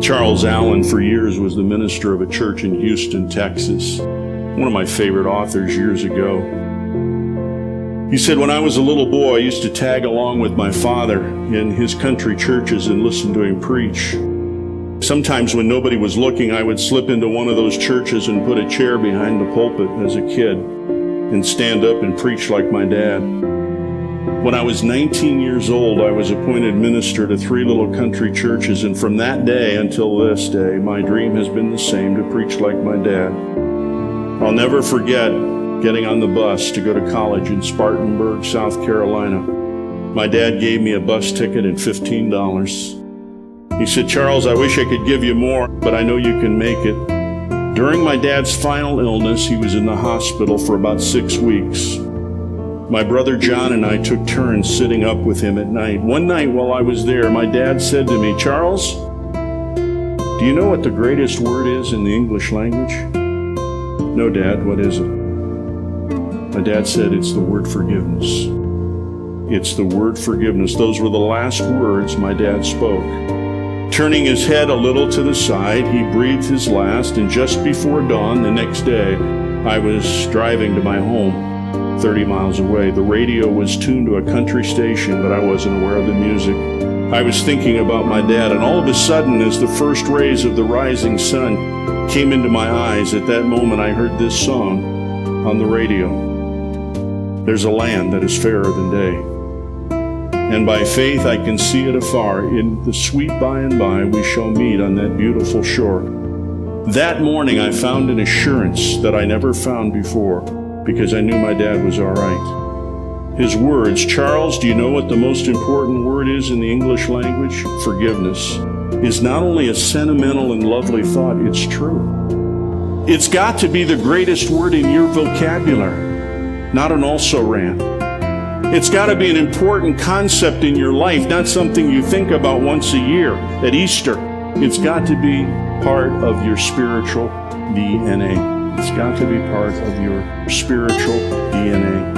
Charles Allen, for years, was the minister of a church in Houston, Texas. One of my favorite authors years ago. He said, when I was a little boy, I used to tag along with my father in his country churches and listen to him preach. Sometimes when nobody was looking, I would slip into one of those churches and put a chair behind the pulpit as a kid and stand up and preach like my dad. When I was 19 years old, I was appointed minister to 3 little country churches, and from that day until this day, my dream has been the same, to preach like my dad. I'll never forget getting on the bus to go to college in Spartanburg, South Carolina. My dad gave me a bus ticket and $15. He said, Charles, I wish I could give you more, but I know you can make it. During my dad's final illness, he was in the hospital for about 6 weeks. My brother John and I took turns sitting up with him at night. One night while I was there, my dad said to me, Charles, do you know what the greatest word is in the English language? No, Dad, what is it? My dad said, it's the word forgiveness. It's the word forgiveness. Those were the last words my dad spoke. Turning his head a little to the side, he breathed his last, and just before dawn the next day, I was driving to my home 30 miles away. The radio was tuned to a country station, but I wasn't aware of the music. I was thinking about my dad, and all of a sudden, as the first rays of the rising sun came into my eyes, at that moment I heard this song on the radio. There's a land that is fairer than day, and by faith I can see it afar. In the sweet by and by we shall meet on that beautiful shore. That morning I found an assurance that I never found before, because I knew my dad was all right. His words, Charles, do you know what the most important word is in the English language? Forgiveness is not only a sentimental and lovely thought, it's true. It's got to be the greatest word in your vocabulary, not an also-ran. It's got to be an important concept in your life, not something you think about once a year at Easter. It's got to be part of your spiritual DNA. It's got to be part of your spiritual DNA.